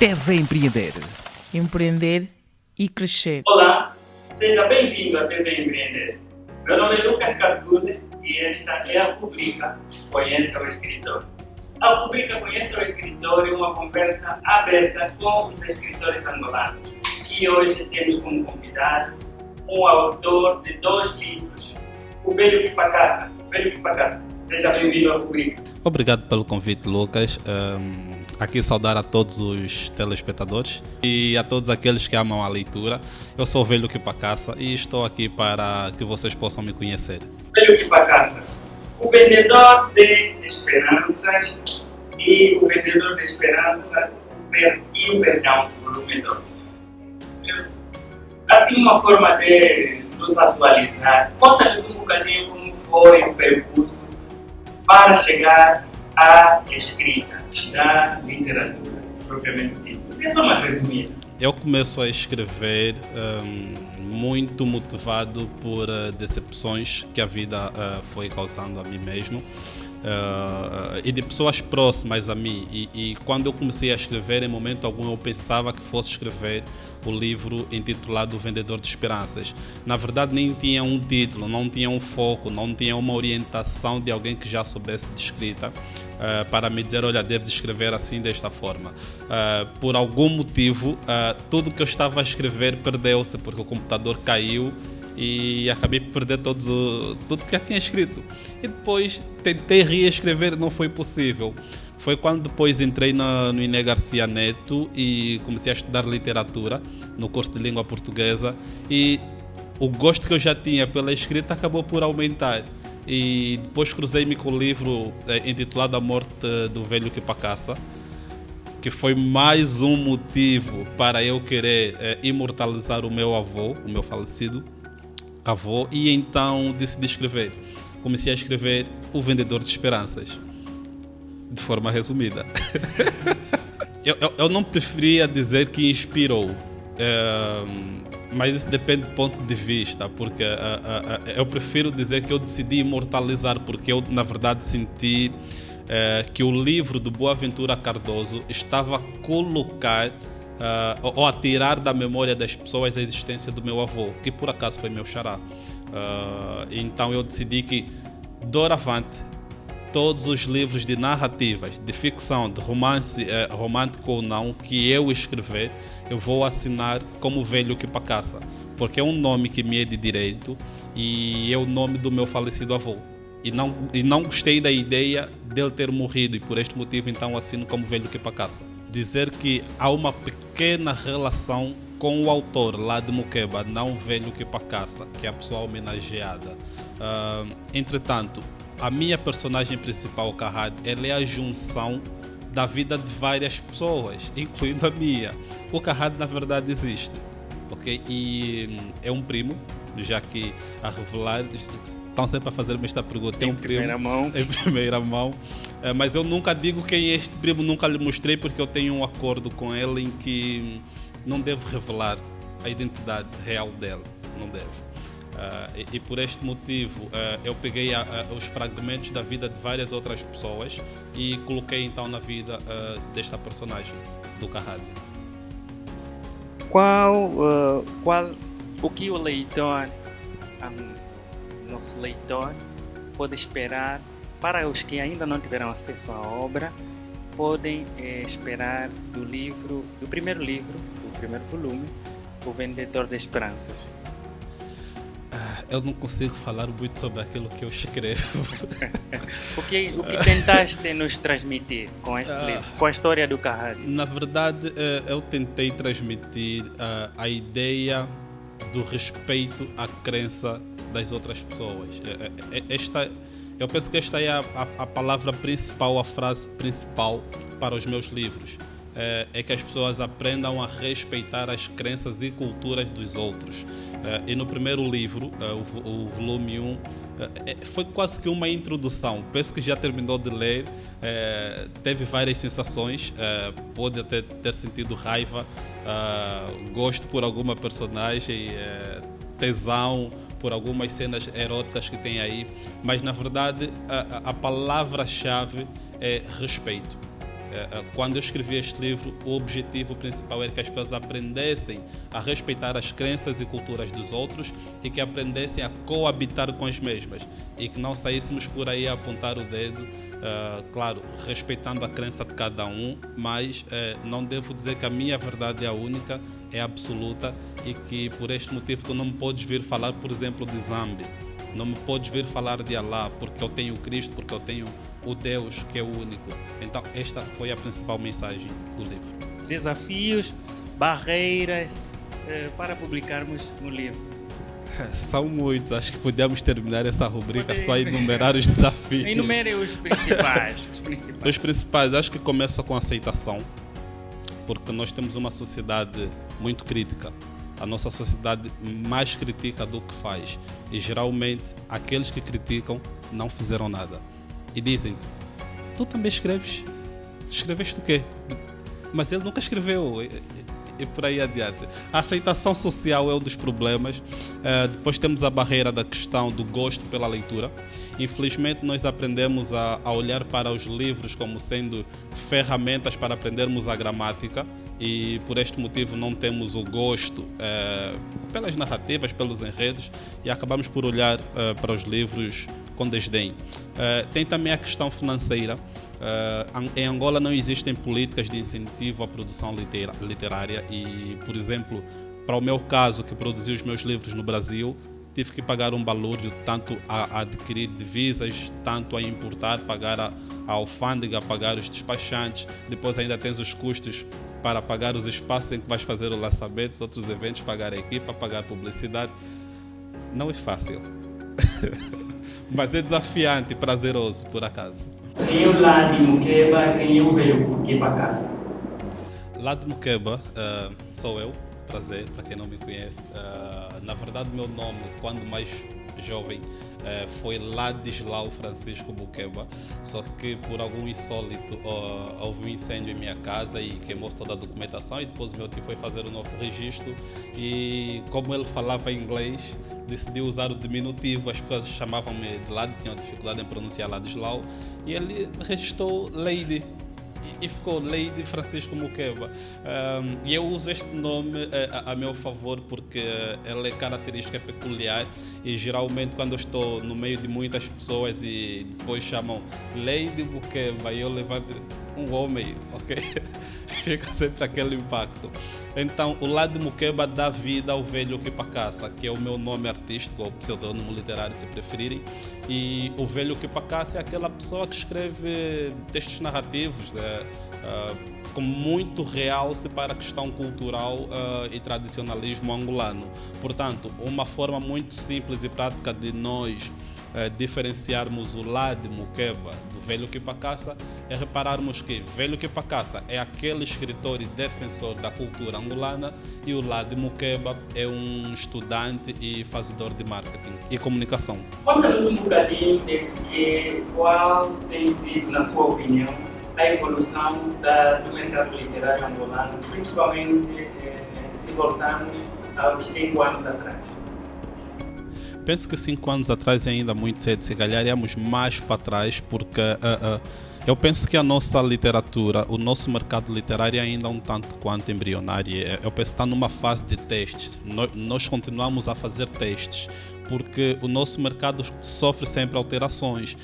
TV Empreender. Empreender e crescer. Olá, seja bem-vindo à TV Empreender. Meu nome é Lucas Cassule e esta é a rubrica Conheça o Escritor. A rubrica Conheça o Escritor é uma conversa aberta com os escritores angolanos. E hoje temos como convidado um autor de 2 livros, O Velho Pipacassa. Velho Pipacassa, seja bem-vindo à rubrica. Obrigado pelo convite, Lucas. Aqui saudar a todos os telespectadores e a todos aqueles que amam a leitura. Eu sou o Velho Pipacassa e estou aqui para que vocês possam me conhecer. Velho Pipacassa, o vendedor de esperanças e o vendedor de esperança e o perdão, volume 2. Assim, uma forma de nos atualizar, conta-nos um bocadinho como foi o percurso para chegar à escrita da literatura, propriamente dita. De forma resumida. Eu começo a escrever muito motivado por decepções que a vida foi causando a mim mesmo. E de pessoas próximas a mim, e quando eu comecei a escrever, em momento algum eu pensava que fosse escrever o livro intitulado O Vendedor de Esperanças. Na verdade nem tinha um título, não tinha um foco, não tinha uma orientação de alguém que já soubesse de escrita para me dizer, olha, deves escrever assim, desta forma. Por algum motivo, tudo que eu estava a escrever perdeu-se, porque o computador caiu e acabei por perder tudo que já tinha escrito. E depois tentei reescrever, não foi possível. Foi quando depois entrei no Iné Garcia Neto e comecei a estudar literatura no curso de língua portuguesa, e o gosto que eu já tinha pela escrita acabou por aumentar. E depois cruzei-me com o livro intitulado A Morte do Velho Pipacassa, que foi mais um motivo para eu querer imortalizar o meu avô, o meu falecido avô, e então decidi escrever. Comecei a escrever O Vendedor de Esperanças, de forma resumida. eu não preferia dizer que inspirou, mas isso depende do ponto de vista, porque eu prefiro dizer que eu decidi imortalizar, porque eu, na verdade, senti que o livro do Boaventura Cardoso estava a colocar ou a tirar da memória das pessoas a existência do meu avô, que por acaso foi meu xará. Então eu decidi que, doravante, todos os livros de narrativas, de ficção, de romance, romântico ou não, que eu escrever, eu vou assinar como Velho Pipacassa, porque é um nome que me é de direito e é o nome do meu falecido avô. E não gostei da ideia dele ter morrido, e por este motivo então assino como Velho Pipacassa. Dizer que há uma pequena relação com o autor lá de Moqueba, não Velho Pipacassa, que é a pessoa homenageada. Entretanto, a minha personagem principal, o Carrad, ela é a junção da vida de várias pessoas, incluindo a minha. O Carrad, na verdade, existe, ok? E é um primo, já que a revelar, estão sempre a fazer-me esta pergunta. É um primo em primeira mão. Mas eu nunca digo quem é este primo, nunca lhe mostrei, porque eu tenho um acordo com ele em que não devo revelar a identidade real dele, não devo. E por este motivo eu peguei os fragmentos da vida de várias outras pessoas e coloquei então na vida desta personagem, do Carrad. O que o leitor, nosso leitor, pode esperar, para os que ainda não tiveram acesso à obra, podem esperar do primeiro livro, do primeiro volume, O Vendedor de Esperanças? Eu não consigo falar muito sobre aquilo que eu escrevo. O que tentaste nos transmitir com este livro, com a história do Carrad? Na verdade, eu tentei transmitir a ideia do respeito à crença das outras pessoas. Eu penso que esta é a palavra principal, a frase principal para os meus livros. É que as pessoas aprendam a respeitar as crenças e culturas dos outros. E no primeiro livro, o volume 1, foi quase que uma introdução. Penso que já terminou de ler, teve várias sensações, pode até ter sentido raiva, gosto por alguma personagem, tesão por algumas cenas eróticas que tem aí, mas na verdade a palavra-chave é respeito. Quando eu escrevi este livro, o objetivo principal era que as pessoas aprendessem a respeitar as crenças e culturas dos outros e que aprendessem a coabitar com as mesmas e que não saíssemos por aí a apontar o dedo, claro, respeitando a crença de cada um, mas não devo dizer que a minha verdade é a única, é absoluta e que por este motivo tu não me podes vir falar, por exemplo, de Zambi, não me podes vir falar de Allah porque eu tenho Cristo, porque eu tenho o Deus que é o único. Então esta foi a principal mensagem do livro. Desafios, barreiras para publicarmos um livro. São muitos, acho que podíamos terminar essa rubrica só a enumerar os desafios. Enumere os principais. Os principais, acho que começa com aceitação, porque nós temos uma sociedade muito crítica. A nossa sociedade mais critica do que faz. E geralmente aqueles que criticam não fizeram nada. E dizem-te, tu também escreves? Escreveste o quê? Mas ele nunca escreveu. E por aí adiante. A aceitação social é um dos problemas. Depois temos a barreira da questão do gosto pela leitura. Infelizmente nós aprendemos a olhar para os livros como sendo ferramentas para aprendermos a gramática e por este motivo não temos o gosto pelas narrativas, pelos enredos e acabamos por olhar para os livros com desdém. Tem também a questão financeira. Em Angola não existem políticas de incentivo à produção literária e, por exemplo, para o meu caso, que produzi os meus livros no Brasil, tive que pagar um balúrdio tanto a adquirir divisas, tanto a importar, pagar a alfândega, pagar os despachantes, depois ainda tens os custos para pagar os espaços em que vais fazer o lançamento, outros eventos, pagar a equipa, pagar a publicidade. Não é fácil, mas é desafiante e prazeroso, por acaso. Quem é o Lade Mukeba, quem é o velho Kipakasa? Lade Mukeba sou eu, prazer, para quem não me conhece. Na verdade, meu nome, quando mais jovem, foi Ladislau Francisco Mukeba, só que por algum insólito houve um incêndio em minha casa e queimou-se toda a documentação e depois o meu tio foi fazer um novo registro e como ele falava inglês, decidi usar o diminutivo, as pessoas chamavam-me de Lade, tinham dificuldade em pronunciar Ladislau e ele registrou Lady e ficou Lady Francisco Mukeba. E eu uso este nome a meu favor porque ele é característica, é peculiar e geralmente quando eu estou no meio de muitas pessoas e depois chamam Lady Mukeba e eu levanto um homem, ok? Fica sempre aquele impacto. Então o Lade Mukeba dá vida ao velho Kipakasa, que é o meu nome artístico ou pseudônimo literário se preferirem. E o velho Kipakasa é aquela pessoa que escreve textos narrativos com muito realce para a questão cultural e tradicionalismo angolano. Portanto, uma forma muito simples e prática de nós diferenciarmos o Lade Mukeba do velho Kipakasa é repararmos que velho Kipakasa é aquele escritor e defensor da cultura angolana e o Lade Mukeba é um estudante e fazedor de marketing e comunicação. Conta-nos um bocadinho de qual tem sido, na sua opinião, a evolução do mercado literário angolano, principalmente se voltarmos aos 5 anos atrás. Penso que 5 anos atrás é ainda muito cedo, se calhar íamos mais para trás, porque eu penso que a nossa literatura, o nosso mercado literário é ainda um tanto quanto embrionário. Eu penso que está numa fase de testes. Nós continuamos a fazer testes, porque o nosso mercado sofre sempre alterações.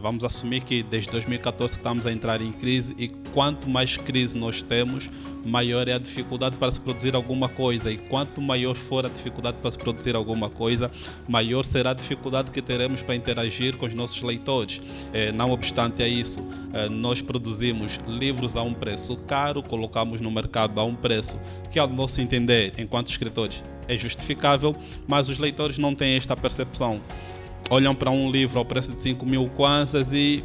Vamos assumir que desde 2014 estamos a entrar em crise e quanto mais crise nós temos, maior é a dificuldade para se produzir alguma coisa e quanto maior for a dificuldade para se produzir alguma coisa, maior será a dificuldade que teremos para interagir com os nossos leitores. Não obstante a isso, nós produzimos livros a um preço caro, colocamos no mercado a um preço que, ao nosso entender, enquanto escritores, é justificável, mas os leitores não têm esta percepção. Olham para um livro ao preço de 5.000 kwanzas e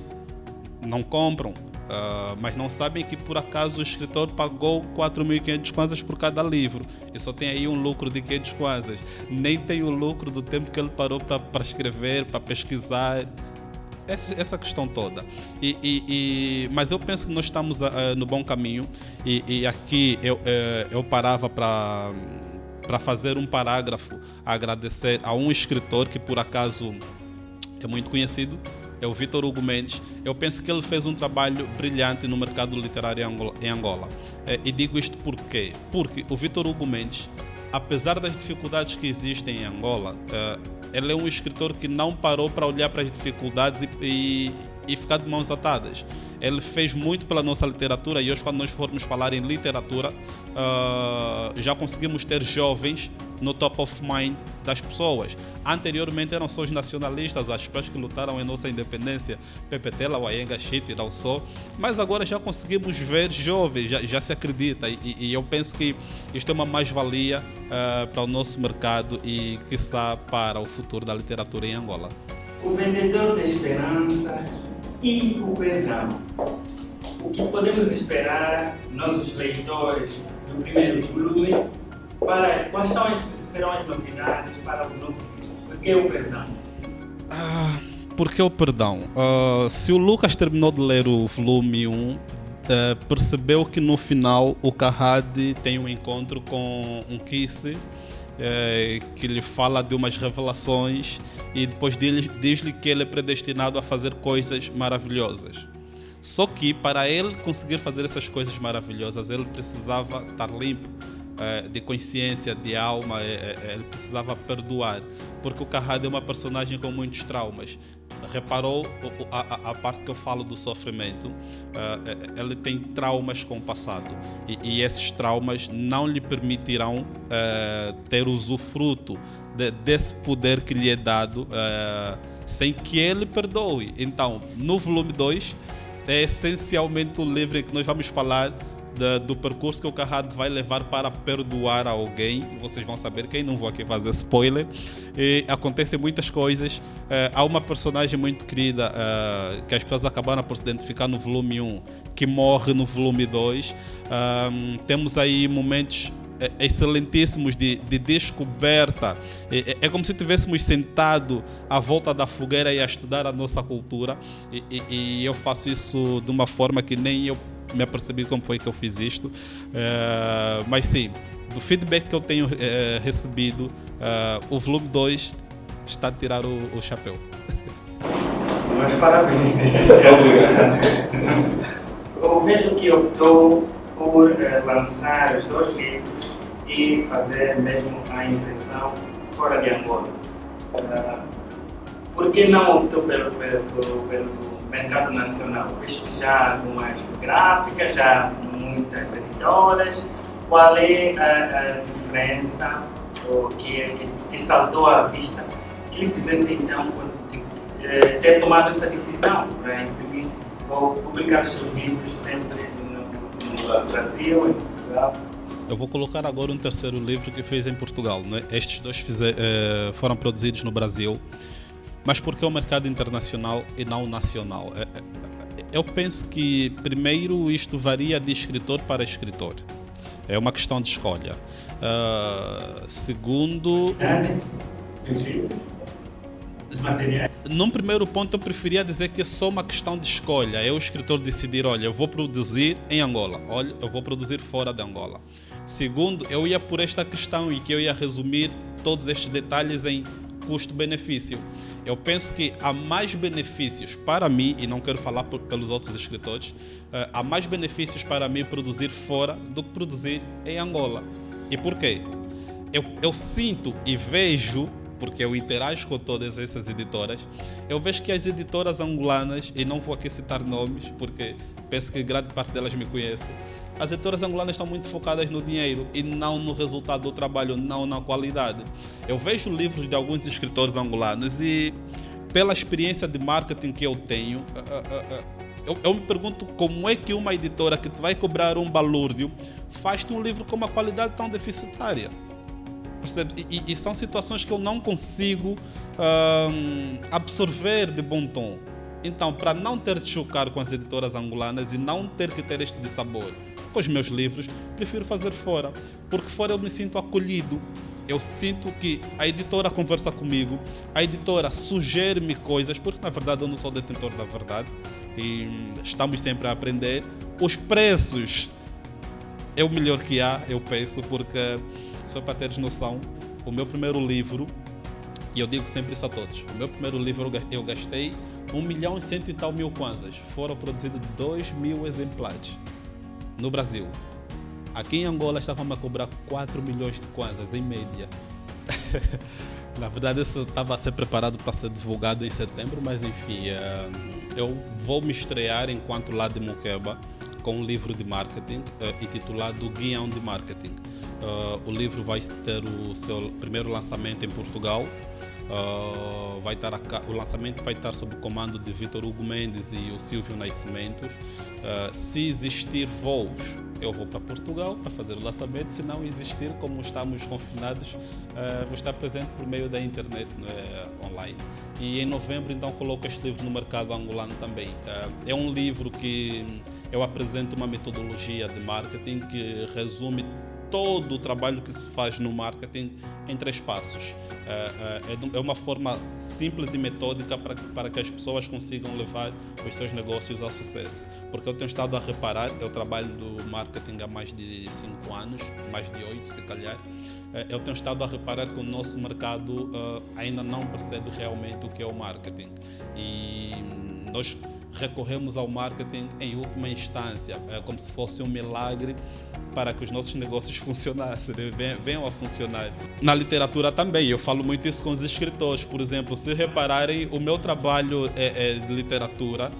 não compram. Mas não sabem que por acaso o escritor pagou 4.500 kwanzas por cada livro e só tem aí um lucro de 500 kwanzas, nem tem o lucro do tempo que ele parou para escrever, para pesquisar, essa questão toda. Mas eu penso que nós estamos no bom caminho e aqui eu parava para fazer um parágrafo a agradecer a um escritor que por acaso é muito conhecido, é o Vítor Hugo Mendes. Eu penso que ele fez um trabalho brilhante no mercado literário em Angola. E digo isto por quê? Porque o Vítor Hugo Mendes, apesar das dificuldades que existem em Angola, ele é um escritor que não parou para olhar para as dificuldades e ficar de mãos atadas. Ele fez muito pela nossa literatura e hoje, quando nós formos falar em literatura, já conseguimos ter jovens no top of mind das pessoas. Anteriormente eram só os nacionalistas, as pessoas que lutaram em nossa independência, Pepe Tela, Wayenga, Chito e não só, mas agora já conseguimos ver jovens, já se acredita, e eu penso que isto é uma mais-valia para o nosso mercado e, quiçá, para o futuro da literatura em Angola. O vendedor da esperança e o perdão. O que podemos esperar, nós os leitores do primeiro volume, quais serão as novidades para o novo livro? Por que o perdão? Por que o perdão? Se o Lucas terminou de ler o volume 1, percebeu que no final o Kahadi tem um encontro com um Kisse, que lhe fala de umas revelações e depois diz-lhe que ele é predestinado a fazer coisas maravilhosas. Só que para ele conseguir fazer essas coisas maravilhosas, ele precisava estar limpo de consciência, de alma, ele precisava perdoar, porque o Kahadi é uma personagem com muitos traumas. Reparou a parte que eu falo do sofrimento? Ele tem traumas com o passado e esses traumas não lhe permitirão ter usufruto desse poder que lhe é dado sem que ele perdoe. Então, no volume 2 é essencialmente o livro em que nós vamos falar do percurso que o Kahadi vai levar para perdoar alguém. Vocês vão saber quem, não vou aqui fazer spoiler. E acontecem muitas coisas. Há uma personagem muito querida que as pessoas acabaram por se identificar no volume 1, que morre no volume 2. Temos aí momentos excelentíssimos de descoberta. É como se estivéssemos sentado à volta da fogueira e a estudar a nossa cultura. E eu faço isso de uma forma que nem eu me apercebi como foi que eu fiz isto, mas sim, do feedback que eu tenho recebido, o volume 2 está a tirar o chapéu. Mas parabéns, obrigado. Eu vejo que optou por lançar os 2 livros e fazer mesmo a impressão fora de Angola. Por que não optou pelo mercado nacional? Visto que já há algumas gráficas, já há muitas editoras, qual é a diferença que saltou à vista que lhe fizesse então ter tomado essa decisão para imprimir ou publicar os seus livros sempre no Brasil, em Portugal? Eu vou colocar agora um terceiro livro que fez em Portugal, né? Estes 2 foram produzidos no Brasil. Mas porque é um mercado internacional e não nacional? Eu penso que, primeiro, isto varia de escritor para escritor. É uma questão de escolha. Segundo... Num primeiro ponto, eu preferia dizer que é só uma questão de escolha. É o escritor decidir, olha, eu vou produzir em Angola. Olha, eu vou produzir fora de Angola. Segundo, eu ia por esta questão e que eu ia resumir todos estes detalhes em custo-benefício. Eu penso que há mais benefícios para mim, e não quero falar pelos outros escritores, há mais benefícios para mim produzir fora do que produzir em Angola. E por quê? Eu sinto e vejo, porque eu interajo com todas essas editoras, eu vejo que as editoras angolanas, e não vou aqui citar nomes, porque penso que grande parte delas me conhece, as editoras angolanas estão muito focadas no dinheiro e não no resultado do trabalho, não na qualidade. Eu vejo livros de alguns escritores angolanos e, pela experiência de marketing que eu tenho, eu me pergunto como é que uma editora que te vai cobrar um balúrdio faz-te um livro com uma qualidade tão deficitária. Percebes? E são situações que eu não consigo absorver de bom tom. Então, para não ter de chocar com as editoras angolanas e não ter que ter este dissabor com os meus livros, prefiro fazer fora, porque fora eu me sinto acolhido. Eu sinto que a editora conversa comigo, a editora sugere-me coisas, porque na verdade eu não sou detentor da verdade e estamos sempre a aprender. Os preços é o melhor que há, eu penso, porque, só para teres noção, o meu primeiro livro, e eu digo sempre isso a todos, o meu primeiro livro eu gastei 1.100.000 e tal kwanzas. Foram produzidos 2.000 exemplares no Brasil. Aqui em Angola estavam a cobrar 4 milhões de kwanzas em média. Na verdade, isso estava a ser preparado para ser divulgado em setembro, mas enfim, eu vou me estrear enquanto lá de Moqueba com um livro de marketing intitulado Guião de Marketing. O livro vai ter o seu primeiro lançamento em Portugal. O lançamento vai estar sob o comando de Vítor Hugo Mendes e o Silvio Nascimentos. Se existir voos, eu vou para Portugal para fazer o lançamento. Se não existir, como estamos confinados, vou estar presente por meio da internet, online. E em novembro, então, coloco este livro no mercado angolano também. É um livro que eu apresento uma metodologia de marketing que resume todo o trabalho que se faz no marketing em 3 passos. É uma forma simples e metódica para que as pessoas consigam levar os seus negócios ao sucesso. Porque eu tenho estado a reparar, eu trabalho do marketing há mais de 5 anos, mais de 8 se calhar. Eu tenho estado a reparar que o nosso mercado ainda não percebe realmente o que é o marketing. E nós recorremos ao marketing em última instância, como se fosse um milagre para que os nossos negócios funcionassem, venham a funcionar. Na literatura também, eu falo muito isso com os escritores. Por exemplo, se repararem, o meu trabalho de literatura,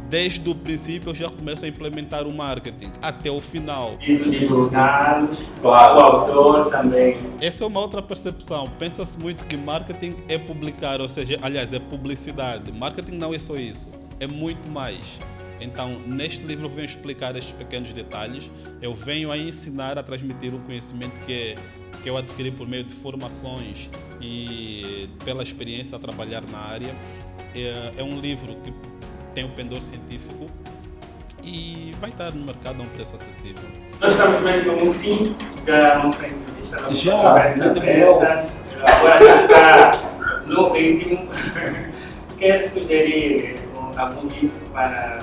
desde o princípio eu já começo a implementar o marketing, até o final. Isso divulgá-los, Claro. o autor também. Essa é uma outra percepção. Pensa-se muito que marketing é publicar, ou seja, aliás, é publicidade. Marketing não é só isso, é muito mais. Então, neste livro eu venho explicar estes pequenos detalhes, eu venho a ensinar, a transmitir o conhecimento que eu adquiri por meio de formações e pela experiência a trabalhar na área. É um livro que tem um pendor científico e vai estar no mercado a um preço acessível. Nós estamos mesmo no fim da nossa entrevista. Da nossa Já, conversa ainda demorou. aberta. Agora já está no ritmo. Quero sugerir algum livro para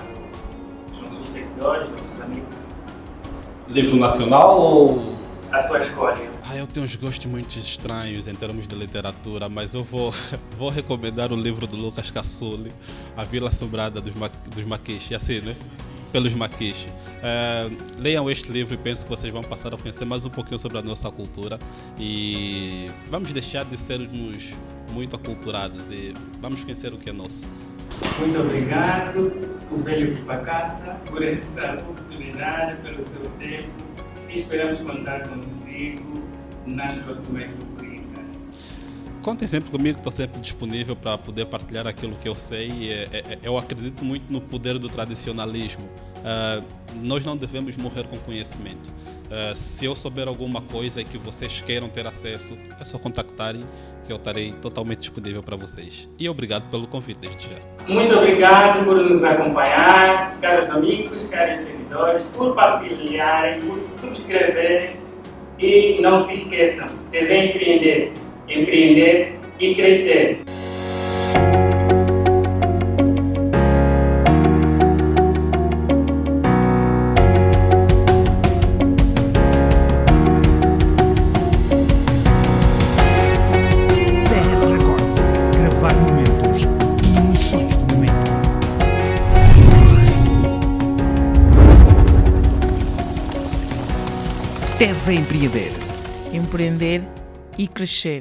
os nossos seguidores, nossos amigos? Livro nacional ou... A sua escolha. Eu tenho uns gostos muito estranhos em termos de literatura, mas eu vou recomendar o livro do Lucas Cassuli, A Vila Assombrada dos Maquixe, assim, né? Pelos Maquixe. Leiam este livro e penso que vocês vão passar a conhecer mais um pouquinho sobre a nossa cultura e vamos deixar de sermos muito aculturados e vamos conhecer o que é nosso. Muito obrigado, o velho Pipacassa, por essa oportunidade, pelo seu tempo. Esperamos contar consigo nas próximas rubricas. Contem sempre comigo, estou sempre disponível para poder partilhar aquilo que eu sei. Eu acredito muito no poder do tradicionalismo. Nós não devemos morrer com conhecimento. Se eu souber alguma coisa e que vocês queiram ter acesso, é só contactarem que eu estarei totalmente disponível para vocês. E obrigado pelo convite desde já. Muito obrigado por nos acompanhar, caros amigos, caros seguidores, por partilharem, por subscreverem e não se esqueçam, devem empreender e crescer. TS Records. Gravar momentos e emoções do momento. Deve empreender e crescer.